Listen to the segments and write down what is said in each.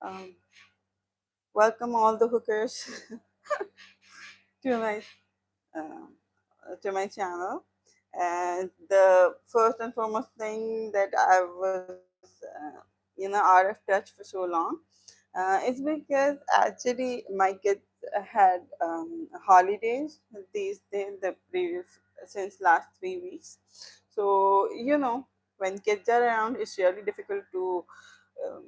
Um, Welcome all the hookers to my uh, channel. And the first and foremost thing that I was, out of touch for so long, it's because actually my kids had holidays these days, the previous since last 3 weeks. So when kids are around, it's really difficult to um,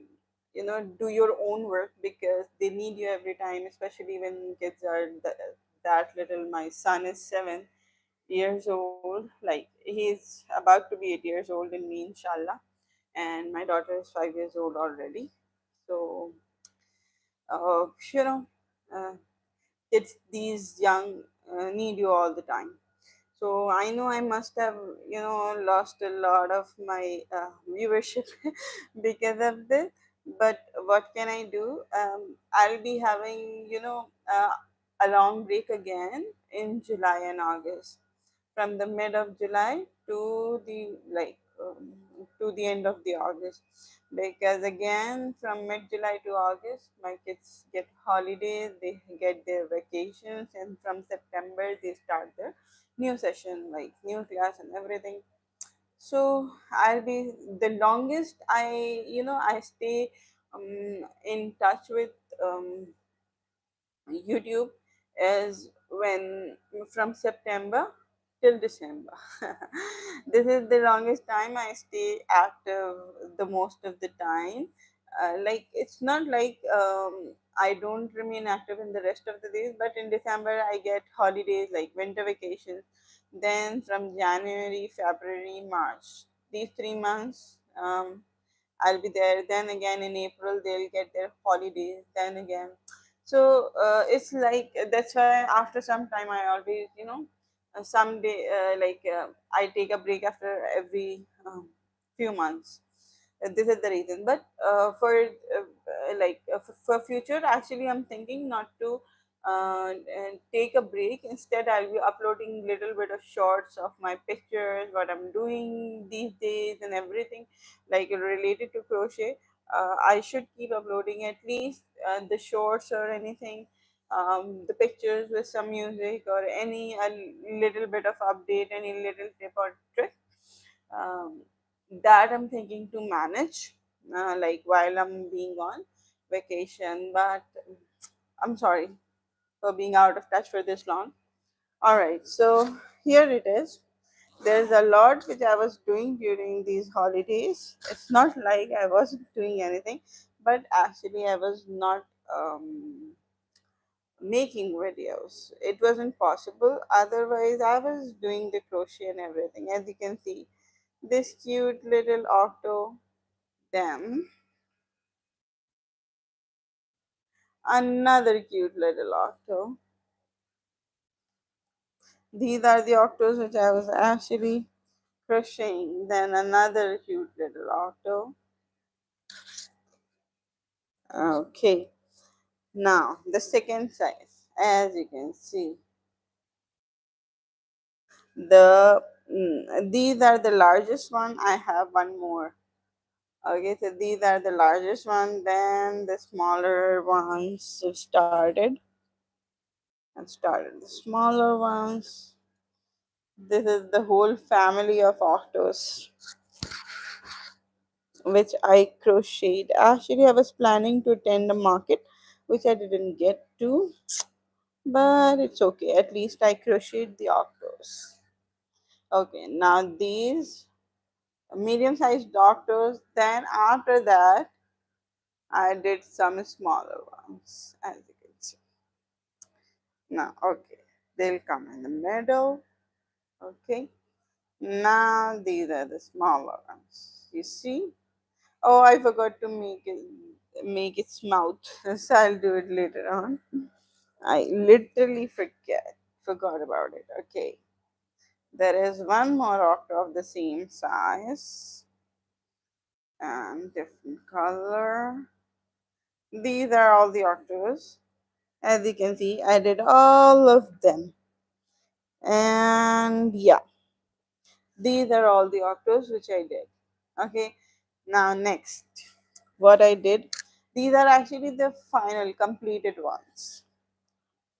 do your own work because they need you every time, especially when kids are that little. My son is 7 years old, like he's about to be 8 years old in May, inshallah, and my daughter is 5 years old already. So uh, you know uh, kids these young need you all the time. So I know I must have lost a lot of my viewership because of this. But what can I do? I'll be having a long break again in July and August, from the mid of July to the to the end of the August, because again from mid July to August my kids get holidays, they get their vacations, and from September they start their new session, like new class and everything. So I'll be the longest I stay in touch with YouTube is when from September till December. This is the longest time I stay active the most of the time. Like it's not like I don't remain active in the rest of the days, but in December I get holidays like winter vacations. Then from January, February, March, these 3 months. I'll be there. Then again in April they'll get their holidays. Then again, so it's like that's why after some time I always someday I take a break after every few months. This is the reason. But for future, actually, I'm thinking not to and take a break. Instead, I'll be uploading little bit of shorts of my pictures, what I'm doing these days, and everything like related to crochet. I should keep uploading at least the shorts or anything, the pictures with some music or any a little bit of update, any little tip or trick. Um, that I'm thinking to manage, like while I'm being on vacation. But I'm sorry for being out of touch for this long. All right, so here it is. There's a lot which I was doing during these holidays. It's not like I wasn't doing anything, but actually I was not making videos. It wasn't possible. Otherwise, I was doing the crochet and everything. As you can see, this cute little octo, then another cute little octo. These are the octos which I was actually crocheting. Then another cute little octo. Okay, now the second size, as you can see, these are the largest one. I have one more. Okay, so these are the largest one. Then the smaller ones have started. I've started the smaller ones. This is the whole family of octos which I crocheted. Actually, I was planning to attend a market, which I didn't get to, but it's okay. At least I crocheted the octos. Okay, now these medium-sized octos. Then after that, I did some smaller ones, as you can see. Now, okay, they'll come in the middle. Okay, now these are the smaller ones. You see? Oh, I forgot to make its mouth, so I'll do it later on. I literally forgot about it. Okay, there is one more octo of the same size and different color. These are all the octos. As you can see, I did all of them. And yeah, these are all the octos which I did. Okay, now next, what I did These are actually the final completed ones.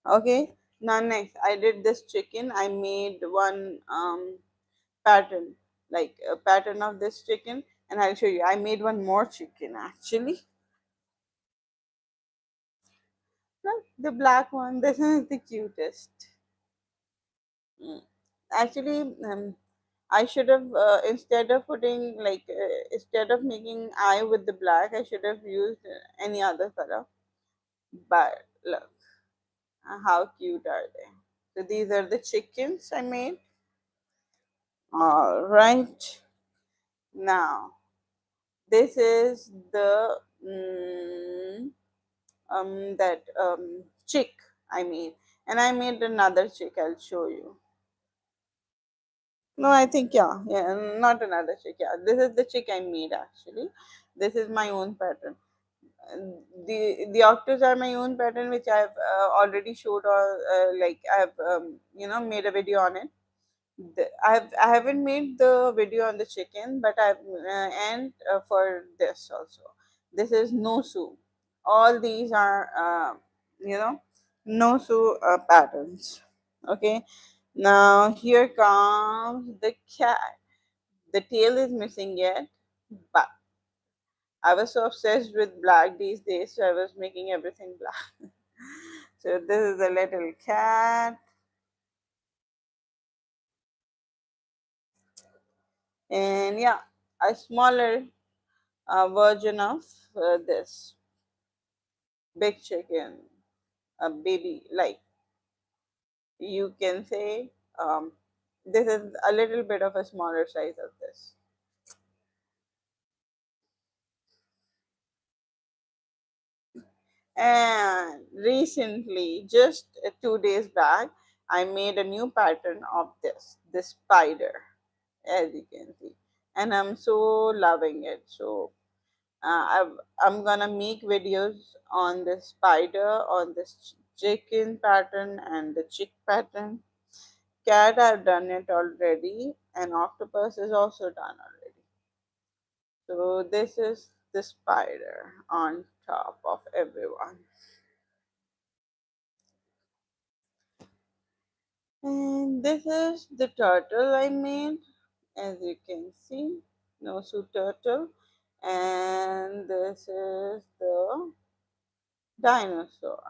Okay, now next I did this chicken. I made one pattern, like a pattern of this chicken, and I'll show you. I made one more chicken actually. Look, the black one. This is the cutest. Mm. Actually, I should have instead of putting like instead of making eye with the black, I should have used any other color. But look, how cute are they? So these are the chickens I made. All right, now this is the that chick I made, and I made another chick. I'll show you. No, I think yeah, not another chick. Yeah, this is the chick I made actually. This is my own pattern. The octaves are my own pattern, which I've already showed, or like I've made a video on it. I haven't made the video on the chicken, but I've and for this also. This is no su. All these are you know no su patterns. Okay. Now here comes the cat. The tail is missing yet, but I was so obsessed with black these days, so I was making everything black. So this is a little cat, and yeah, a smaller version of this big chicken, a baby, like you can say. This is a little bit of a smaller size of this. And recently, just 2 days back, I made a new pattern of this spider, as you can see, and I'm so loving it. So I'm gonna make videos on the spider, on this chicken pattern, and the chick pattern. Cat, I've done it already, and octopus is also done already. So this is the spider on top of everyone. And this is the turtle I made, as you can see, no suit turtle. And this is the dinosaur.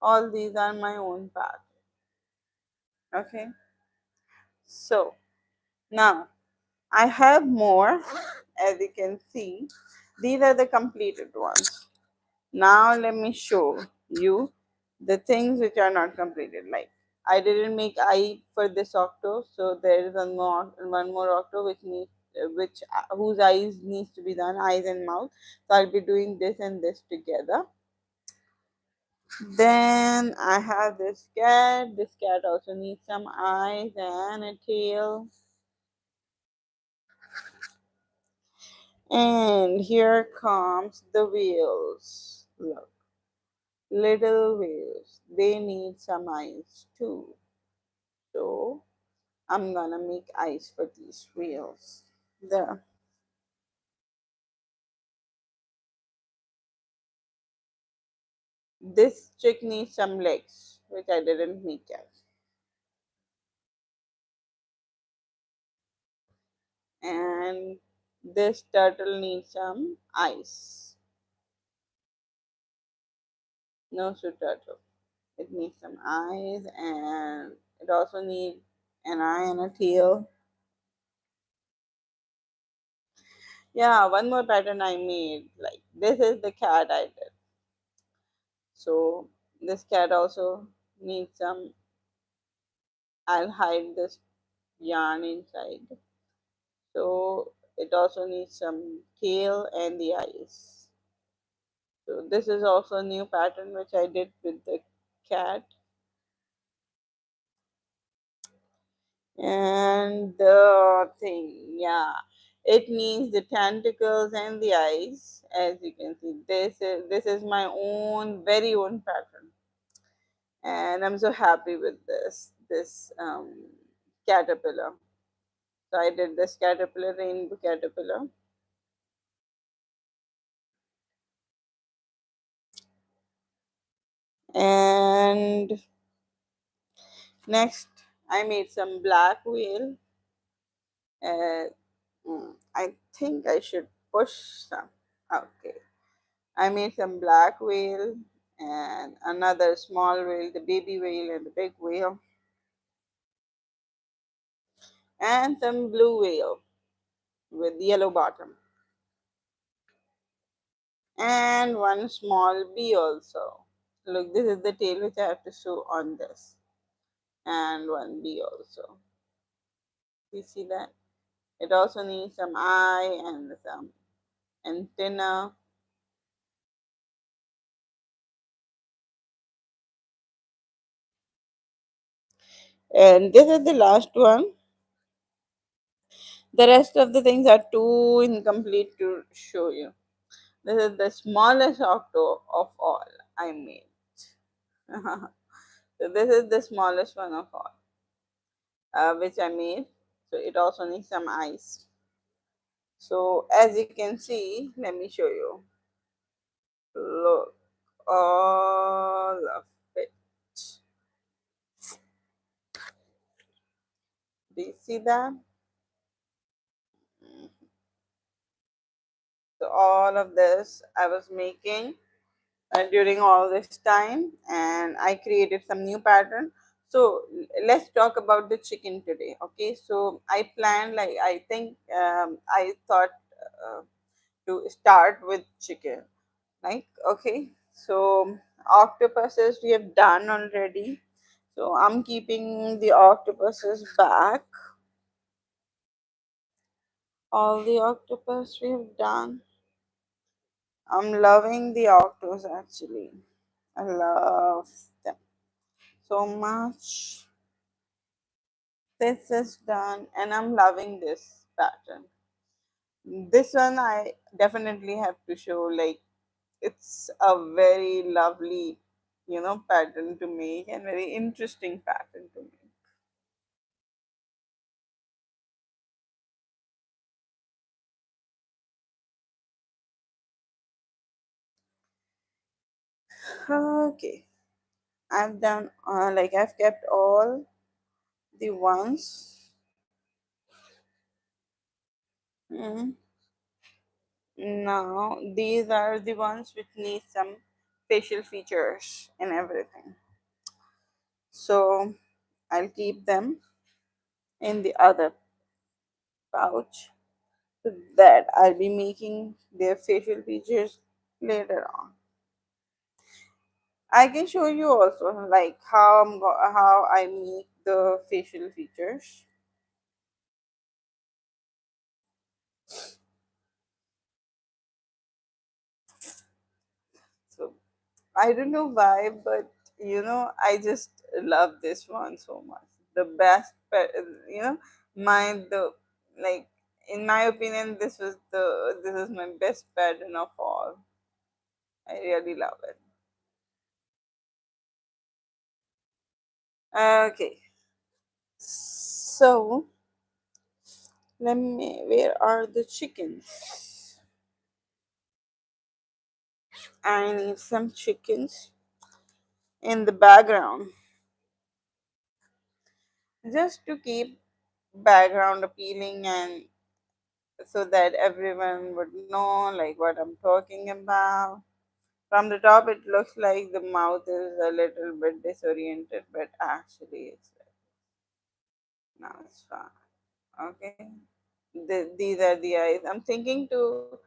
All these are my own pattern. Okay, so now I have more, as you can see. These are the completed ones. Now let me show you the things which are not completed. Like I didn't make eye for this octo, so there is one more octo which needs which whose eyes needs to be done, eyes and mouth. So I'll be doing this and this together. Then I have this cat. This cat also needs some eyes and a tail. And here comes the wheels. Look, little wheels. They need some eyes too. So I'm gonna make eyes for these wheels. There. This chick needs some legs, which I didn't make yet. And this turtle needs some eyes. No, so turtle. It needs some eyes, and it also needs an eye and a tail. Yeah, one more pattern I made. Like this is the cat I did. So this cat also needs some. I'll hide this yarn inside. So it also needs some tail and the eyes. So this is also a new pattern which I did with the cat. And the thing, yeah, it needs the tentacles and the eyes. As you can see, this is my own very own pattern, and I'm so happy with this caterpillar. So I did this caterpillar, rainbow caterpillar. And next, I made some black whale. Uh, I think I should push some. Okay. I made some black whale and another small whale, the baby whale and the big whale, and some blue whale with yellow bottom, and one small bee also. Look, this is the tail which I have to sew on this, and one bee also. You see that? It also needs some eye and some antenna. And this is the last one. The rest of the things are too incomplete to show you. This is the smallest octo of all I made. So this is the smallest one of all, which I made. So it also needs some ice. So as you can see, let me show you. Look, all of it. Do you see that? So all of this I was making during all this time, and I created some new pattern. So let's talk about the chicken today. Okay, so I planned, like, I think I thought uh, to start with chicken, like, okay. So octopuses we have done already, so I'm keeping the octopuses back. All the octopus we have done. I'm loving the octos actually. I love them so much. This is done, and I'm loving this pattern. This one I definitely have to show. Like, it's a very lovely, pattern to make, and very interesting pattern to make. Okay, I've done, like, I've kept all the ones. Mm. Now these are the ones which need some facial features and everything. So I'll keep them in the other pouch, so that I'll be making their facial features later on. I can show you also, like, how I make the facial features. So I don't know why, but I just love this one so much. The best, my the like in my opinion, this is my best pattern of all. I really love it. Okay, so where are the chickens? I need some chickens in the background, just to keep background appealing, and so that everyone would know, like, what I'm talking about. From the top it looks like the mouth is a little bit disoriented, but actually it's now it's fine. Okay, these are the eyes. I'm thinking to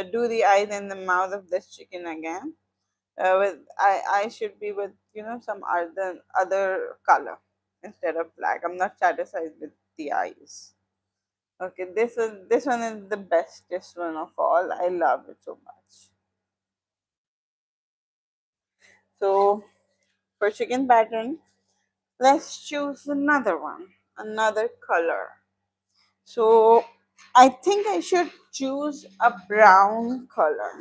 do the eyes and the mouth of this chicken again. With I should be with some other color instead of black. I'm not satisfied with the eyes. Okay, this one is the bestest one of all. I love it so much. So for chicken pattern, let's choose another one, another color. So I think I should choose a brown color.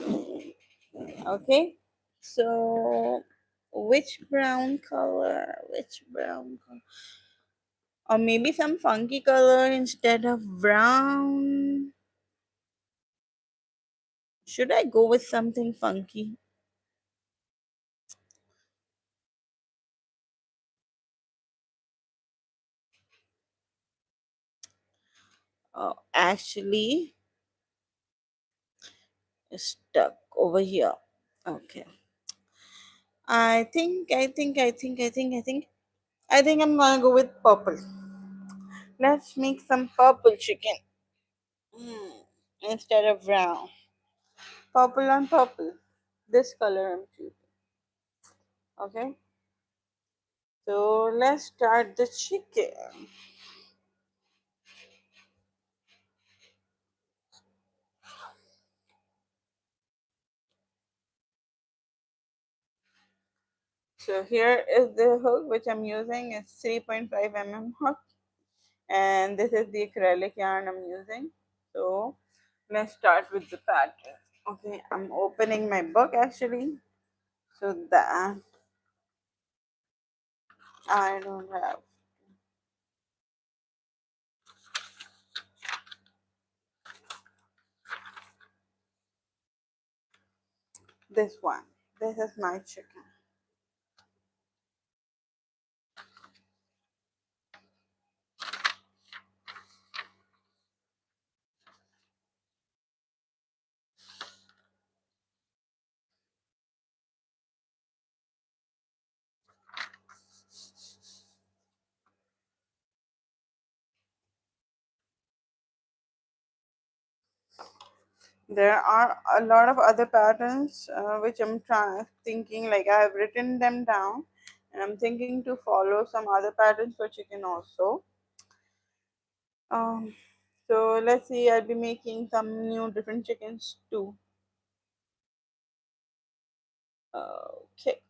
Okay. So which brown color? Which brown color? Or maybe some funky color instead of brown. Should I go with something funky? actually stuck over here. Okay. I think I'm gonna go with purple. Let's make some purple chicken. Instead of brown. Purple on purple. This color I'm choosing. Okay. So let's start the chicken. So here is the hook which I'm using. It's 3.5 mm hook, and this is the acrylic yarn I'm using. So let's start with the pattern. Okay, I'm opening my book actually, so that I don't have this one. This is my chicken. There are a lot of other patterns which I'm thinking, like I have written them down, and I'm thinking to follow some other patterns for chicken also. Um, so let's see. I'll be making some new different chickens too. Okay.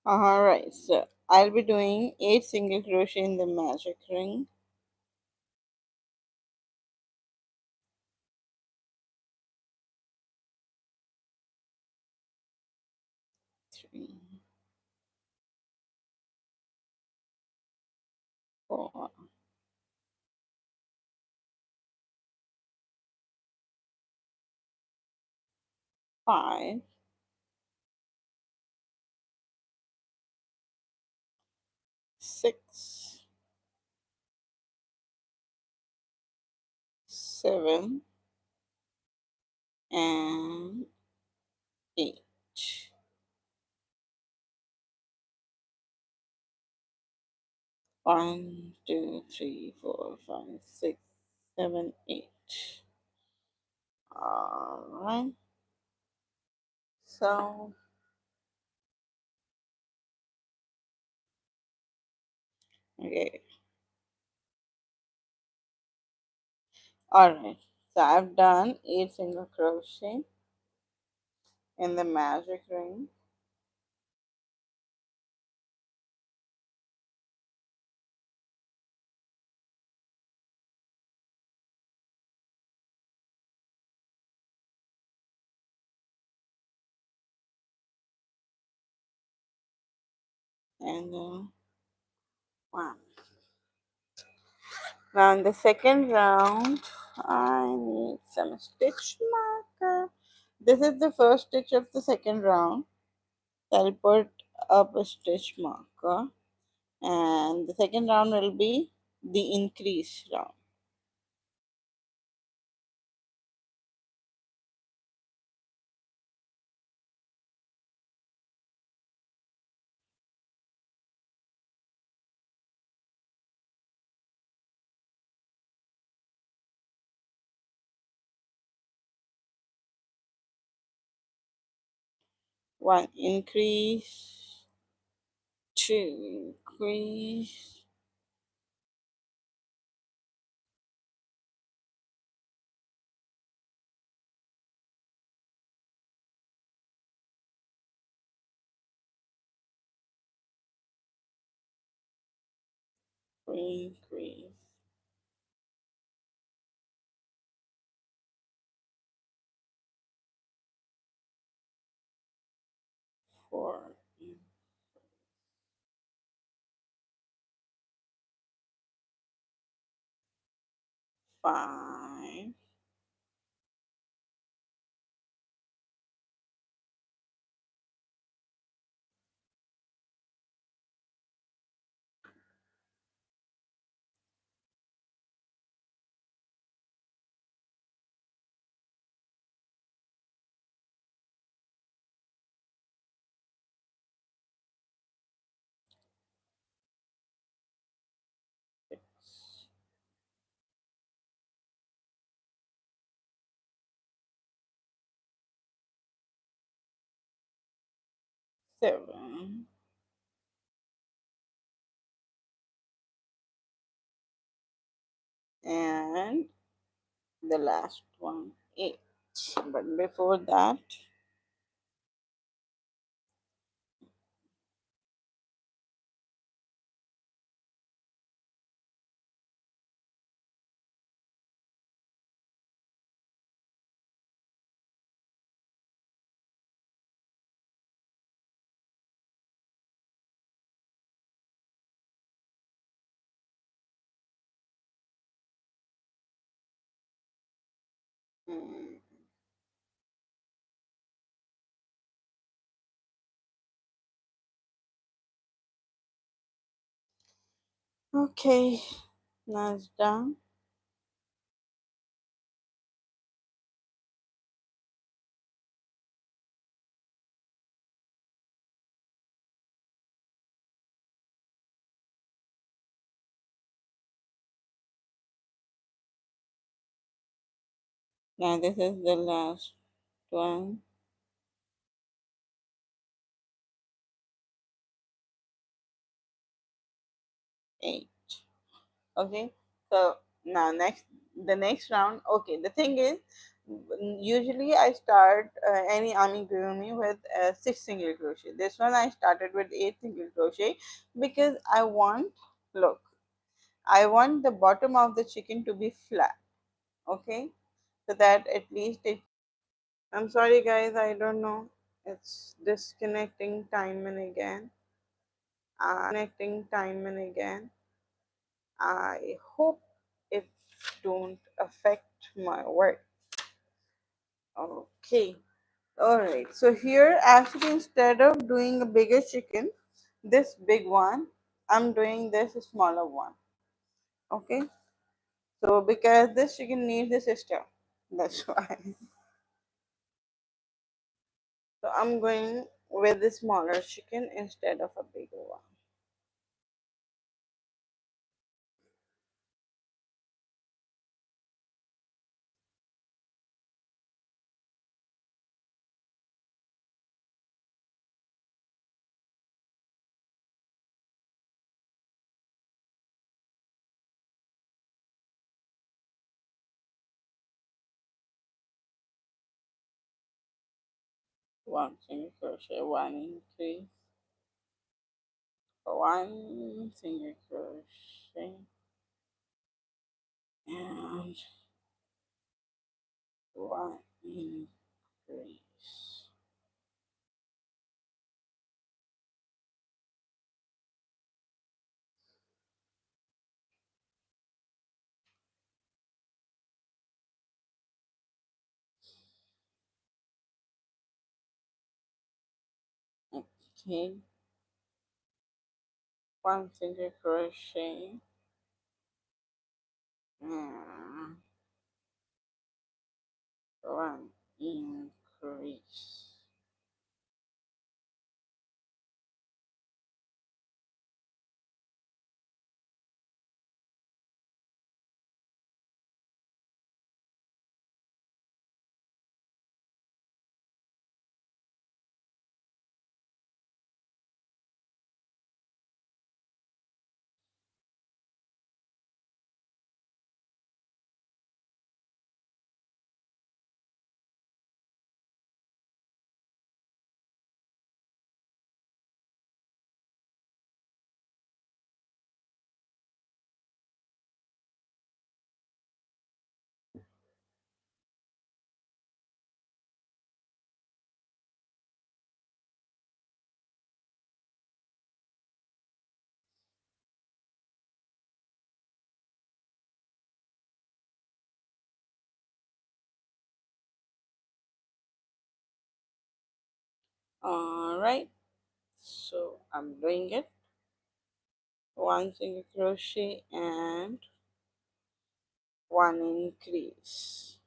All right. So I'll be doing 8 single crochet in the magic ring. 3, 4, 5, 6, 7, and 8. 1, 2, 3, 4, 5, 6, 7, 8. All right. So, okay. All right. So I've done 8 single crochet in the magic ring. And one. Now in the second round, I need some stitch marker. This is the first stitch of the second round. I'll put up a stitch marker, and the second round will be the increase round. One increase, two increase, increase, 4, 5, 6, 7, and the last one 8. But before that, mm, okay, now it's done. Now this is the last one. 8. Okay, so now the next round. Okay, the thing is, usually I start any amigurumi with 6 single crochet. This one I started with 8 single crochet because I want, look, I want the bottom of the chicken to be flat. Okay, so that at least it, I'm sorry guys, I don't know, it's disconnecting time and again. I hope it don't affect my work. Okay. Alright. So here actually instead of doing a bigger chicken, this big one, I'm doing this smaller one. Okay. So because this chicken needs a sister. That's why. So I'm going with the smaller chicken instead of a bigger one. One single crochet, one increase, one single crochet, and one increase. Okay, one single crochet, and one increase. All right, so I'm doing it. One single crochet and one increase.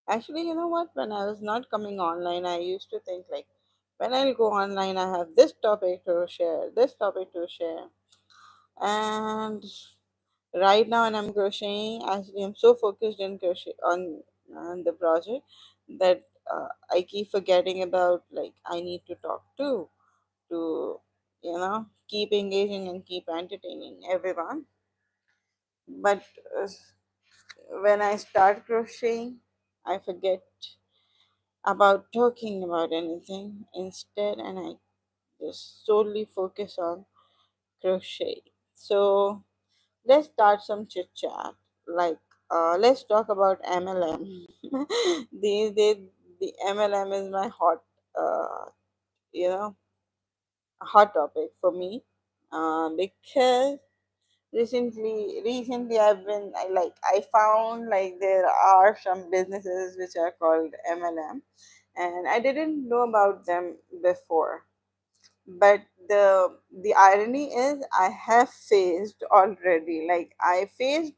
Actually, you know what? When I was not coming online, I used to think like, when I'll go online, I have this topic to share, this topic to share. And right now, when I'm crocheting, actually, I'm so focused in crochet on the project that I keep forgetting about like I need to talk to keep engaging and keep entertaining everyone. But uh, when I start crocheting, I forget about talking about anything instead, and I just solely focus on crochet. So let's start some chit chat. Like, let's talk about MLM. These days, the MLM is my you know, hot topic for me, because recently I've been I found like there are some businesses which are called MLM, and I didn't know about them before. But the irony is I have faced already, like I faced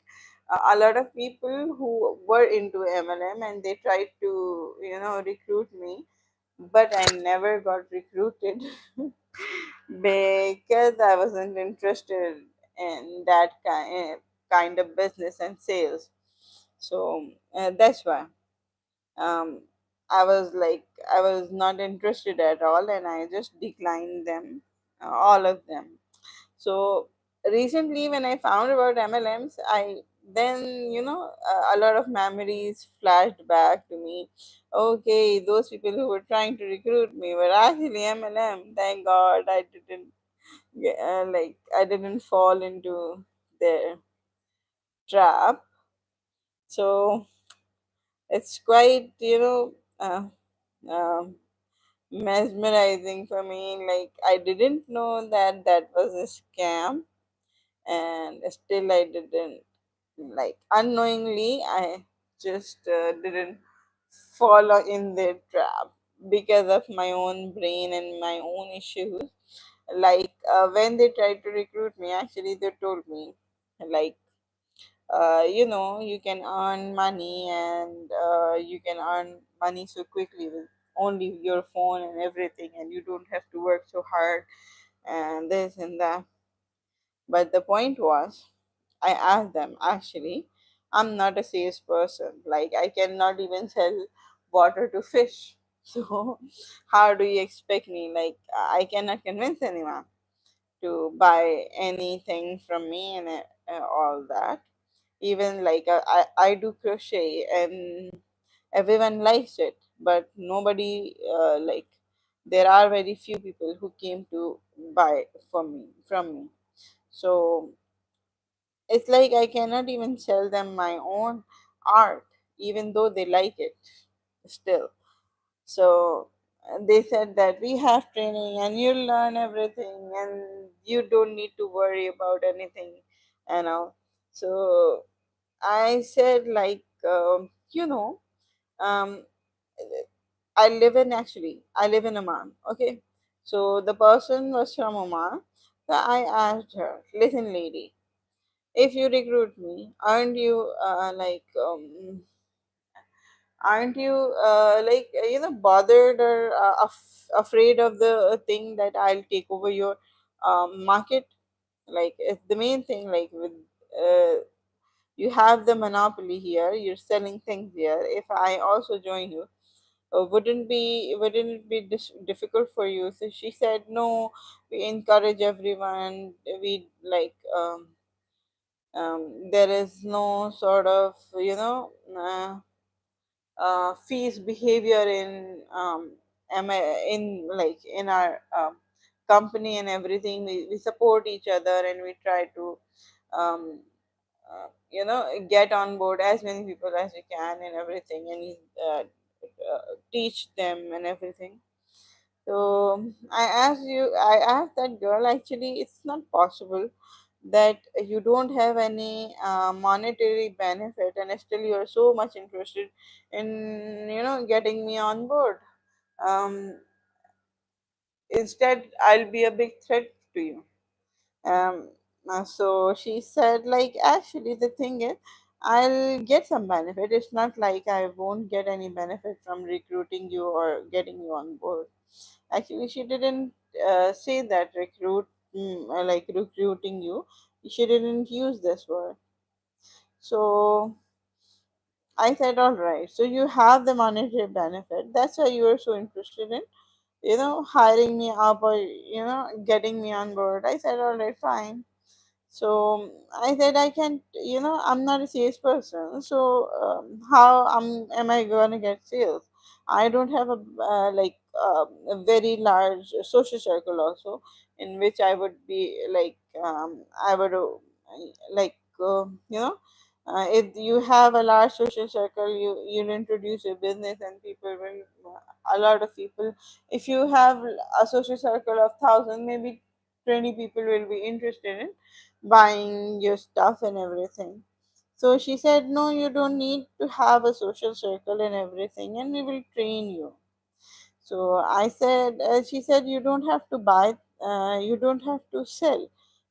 a lot of people who were into MLM and they tried to recruit me, but I never got recruited because I wasn't interested in that kind of business and sales. So that's why um, I was not interested at all, and I just declined them, all of them. So recently, when I found about MLMs, I then a lot of memories flashed back to me. Okay, those people who were trying to recruit me were actually MLM. Thank God I didn't I didn't fall into their trap. So it's quite um, mesmerizing for me. Like I didn't know that that was a scam, and still I didn't, like unknowingly I just didn't fall in their trap because of my own brain and my own issues. Like when they tried to recruit me, actually they told me like, you can earn money, and you can earn money so quickly with only your phone and everything, and you don't have to work so hard and this and that. But the point was, I asked them, actually, I'm not a salesperson. Like, I cannot even sell water to fish. So, how do you expect me? Like, I cannot convince anyone to buy anything from me and all that. Even like I do crochet and everyone likes it, but nobody there are very few people who came to buy from me. So it's like I cannot even sell them my own art, even though they like it still. So they said that we have training and you'll learn everything and you don't need to worry about anything, you know. So I said like, um, I live in Oman. Okay, so the person was from Oman. So I asked her, listen, lady, if you recruit me, aren't you bothered or afraid of the thing that I'll take over your market? Like it's the main thing. Like with uh, you have the monopoly here. You're selling things here. If I also join you, wouldn't it be difficult for you? So she said, no, we encourage everyone. We there is no sort of fees behavior in in our company and everything. We support each other and we try to um, get on board as many people as we can and everything, and teach them and everything. So I asked that girl, actually, it's not possible that you don't have any monetary benefit and still you're so much interested in, getting me on board. Um, Instead, I'll be a big threat to you. Um, so she said, like, actually, the thing is, I'll get some benefit. It's not like I won't get any benefit from recruiting you or getting you on board. Actually, she didn't say that like recruiting you. She didn't use this word. So I said, all right. So you have the monetary benefit. That's why you were so interested in, hiring me up or, getting me on board. I said, all right, fine. So I said, I can't, I'm not a sales person. So how am I going to get sales? I don't have a very large social circle also, in which I would be like, I would like, if you have a large social circle, you'll introduce your business and people will, a lot of people. If you have a social circle of 1,000, maybe 20 people will be interested in buying your stuff and everything. So she said, no, you don't need to have a social circle and everything, and we will train you. So I said, she said, you don't have to buy, you don't have to sell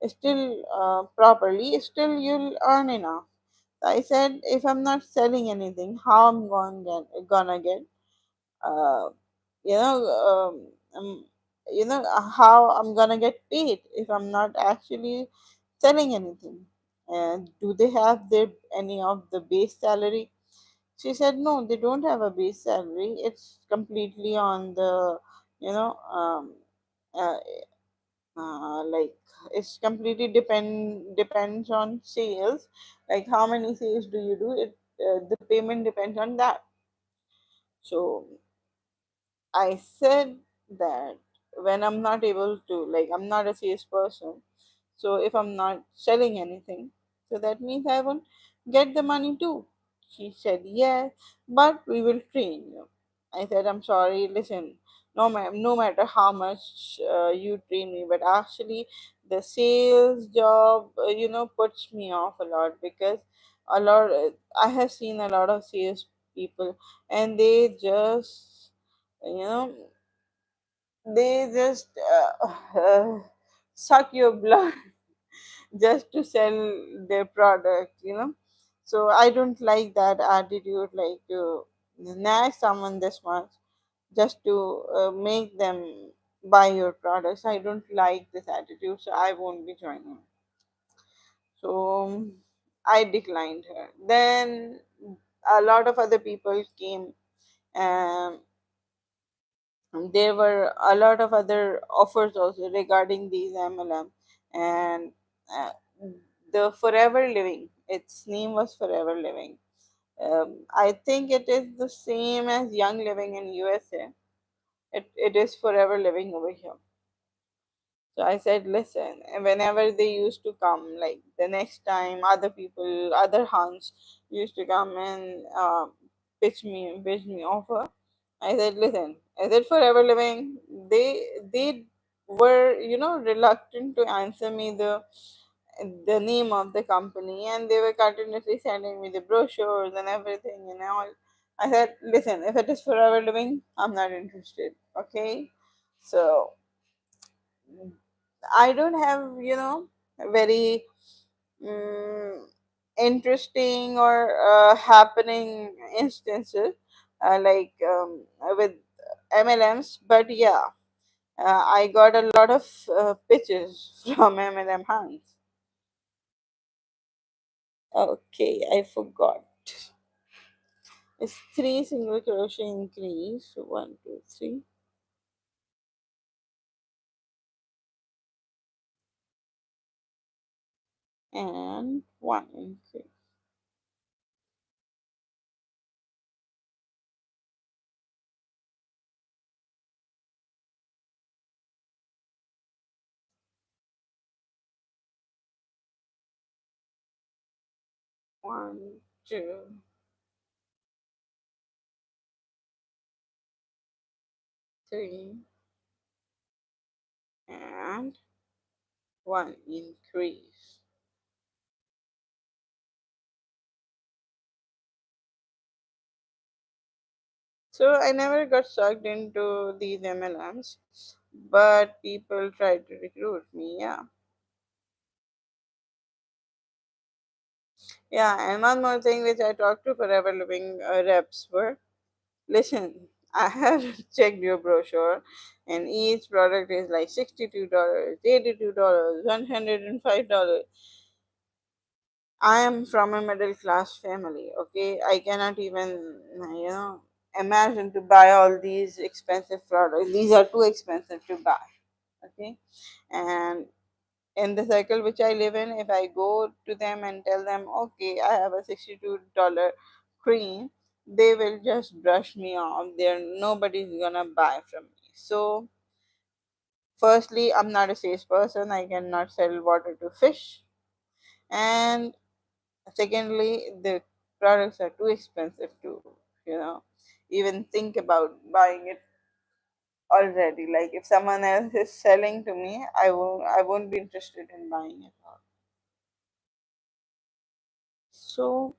still properly, still you'll earn enough. I said, if I'm not selling anything, how I'm gonna get, uh, you know, how I'm gonna get paid if I'm not actually selling anything. And do they have any of the base salary? She said, no, they don't have a base salary. It's completely on the, you know, uh, like it's completely depends on sales. Like how many sales do you do? The payment depends on that. So I said that when I'm not able to, like, I'm not a salesperson. So if I'm not selling anything, so that means I won't get the money too. She said, yes, but we will train you. I said, I'm sorry, listen, no matter how much you train me, but actually the sales job, puts me off a lot because a lot, I have seen a lot of sales people and they just, you know, they just suck your blood just to sell their product, so I don't like that attitude, like to nag someone this much just to make them buy your products. I don't like this attitude, so I won't be joining. So I declined her. Then a lot of other people came, and there were a lot of other offers also regarding these MLM. And uh, the Forever Living, its name was Forever Living. I think it is the same as Young Living in USA. It is Forever Living over here. So I said, listen, and whenever they used to come, like the next time, other hunts used to come and pitch me offer. I said, listen, is it Forever Living? They were, reluctant to answer me the name of the company, and they were continuously sending me the brochures and everything and all. I said, listen, if it is Forever Living, I'm not interested. Okay, so I don't have, very mm interesting or happening instances with MLMs, but yeah, I got a lot of pitches from MLM hands. Okay, I forgot. It's three single crochet increase. So one, two, three, and one increase. One, two, three, and one increase. So I never got sucked into these MLMs, but people tried to recruit me. Yeah, yeah. And one more thing which I talked to Forever Living reps were, listen, I have checked your brochure, and each product is like $62, $82, $105. I am from a middle class family, okay? I cannot even, imagine to buy all these expensive products. These are too expensive to buy, okay? And in the circle which I live in, if I go to them and tell them, okay, I have a $62 cream, they will just brush me off. Nobody's gonna buy from me. So, firstly, I'm not a salesperson. I cannot sell water to fish. And secondly, the products are too expensive to, you know, even think about buying it already. Like if someone else is selling to me, I won't be interested in buying it. So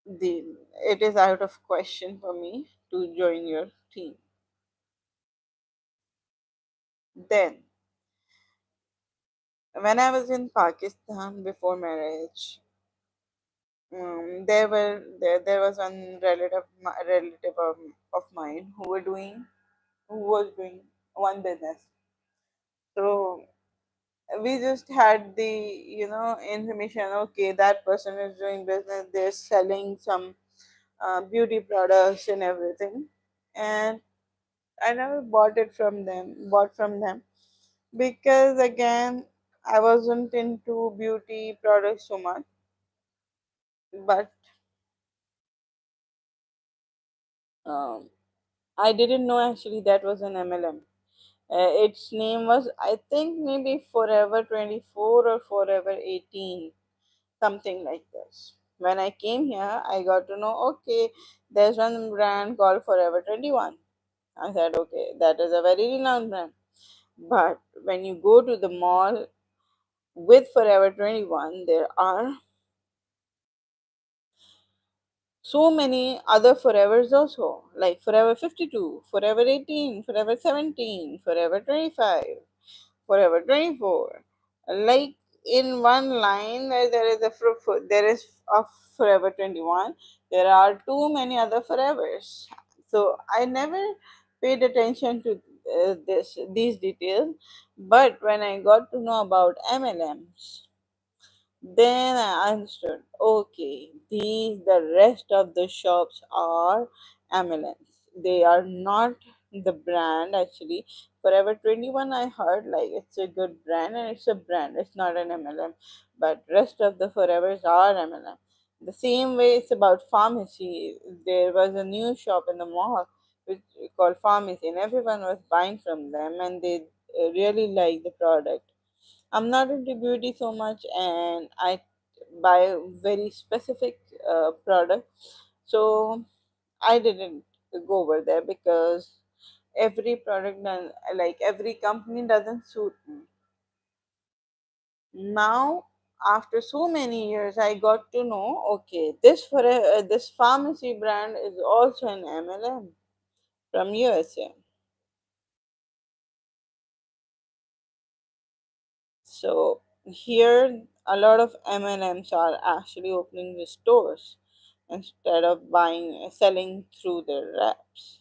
the it is out of question for me to join your team. Then when I was in Pakistan before marriage, there was one of mine who was doing one business. So we just had the information. Okay, that person is doing business. They're selling some beauty products and everything, and I never bought from them because again I wasn't into beauty products so much. But um, I didn't know actually that was an MLM. Its name was, I think, maybe Forever 24 or Forever 18, something like this. When I came here, I got to know, okay, there's one brand called Forever 21. I said, okay, that is a very renowned brand. But when you go to the mall with Forever 21, there are so many other forevers also, like Forever 52, Forever 18, Forever 17, Forever 25, Forever 24. Like in one line, there is there is a Forever 21. There are too many other forevers. So I never paid attention to these details. But when I got to know about MLMs, then I understood, okay, the rest of the shops are MLMs. They are not the brand actually. Forever 21, I heard like it's a good brand and it's a brand, it's not an MLM. But rest of the Forevers are MLM. The same way it's about pharmacy. There was a new shop in the mall which called Pharmacy, and everyone was buying from them, and they really like the product. I'm not into beauty so much, and I buy very specific products. So I didn't go over there because every product like every company doesn't suit me. Now, after so many years, I got to know, okay, this pharmacy brand is also an MLM from USA. So here, a lot of MLMs are actually opening the stores instead of selling through their reps.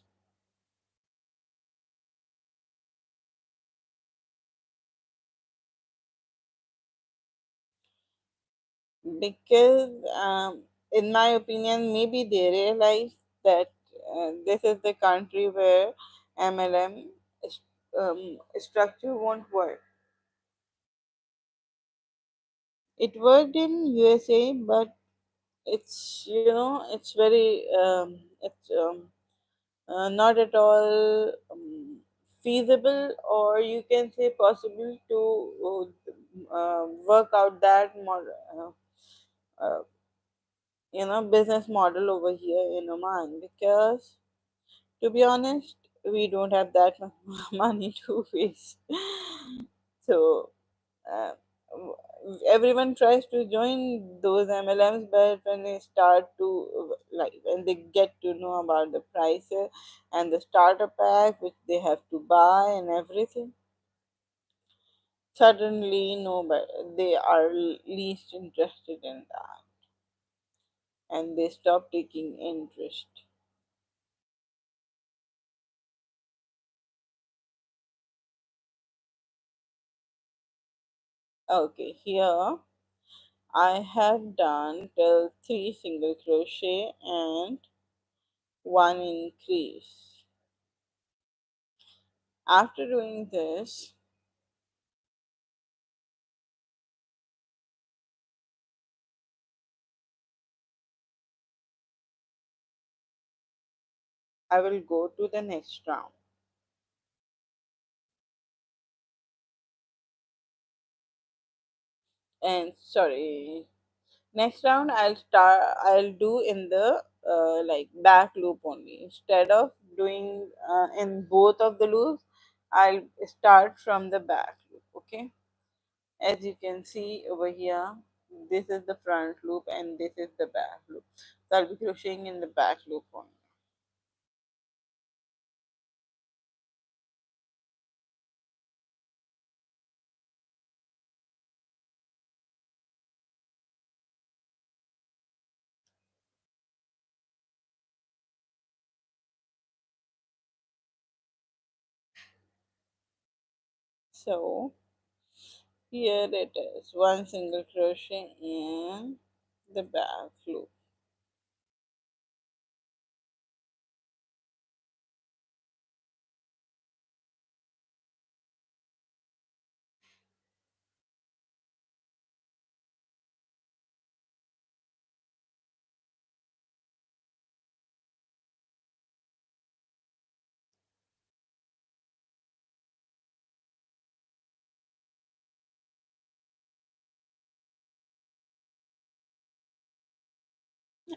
Because, in my opinion, maybe they realize that this is the country where MLM structure won't work. It worked in USA, but it's very it's not at all feasible, or you can say possible to work out that uh, business model over here in Oman, because to be honest, we don't have that much money to waste. So uh, everyone tries to join those MLMs, but when they start to like when they get to know about the prices and the starter pack which they have to buy and everything, suddenly nobody they are least interested in that and they stop taking interest. Okay, here I have done till 3 single crochet and one increase. After doing this, I will go to the next round. And sorry, next round I'll do in the like back loop only. Instead of doing in both of the loops, I'll start from the back loop. Okay, as you can see over here, this is the front loop and this is the back loop. So I'll be crocheting in the back loop only. So here it is, 1 single crochet in the back loop.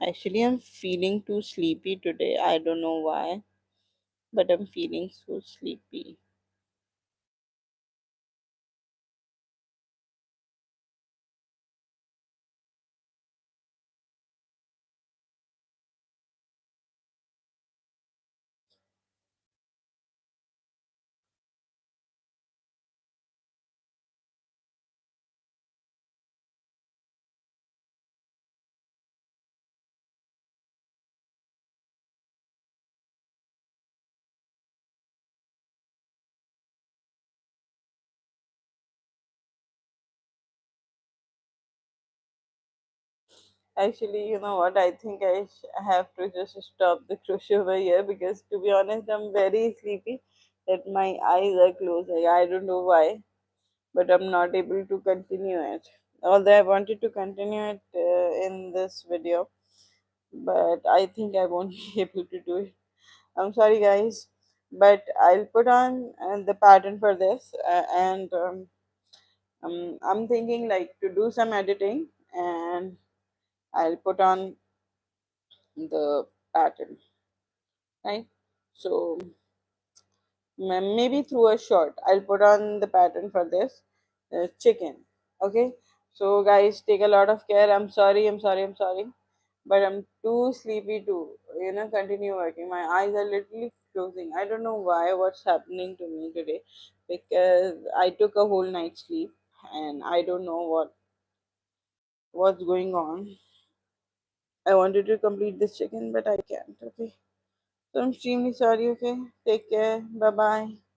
Actually, I'm feeling too sleepy today. I don't know why, but I'm feeling so sleepy. Actually, you know what? I think I have to just stop the crochet over here because, to be honest, I'm very sleepy. That my eyes are closed. Like, I don't know why, but I'm not able to continue it. Although I wanted to continue it in this video, but I think I won't be able to do it. I'm sorry, guys, but I'll put on the pattern for this, and I'm thinking like to do some editing, and I'll put on the pattern, right? So maybe through a short, I'll put on the pattern for this chicken. Okay, so guys, take a lot of care. I'm sorry, but I'm too sleepy to continue working. My eyes are literally closing. I don't know why, what's happening to me today, because I took a whole night's sleep and I don't know what's going on. I wanted to complete this chicken, but I can't. Okay, so I'm extremely sorry. Okay, take care. Bye bye.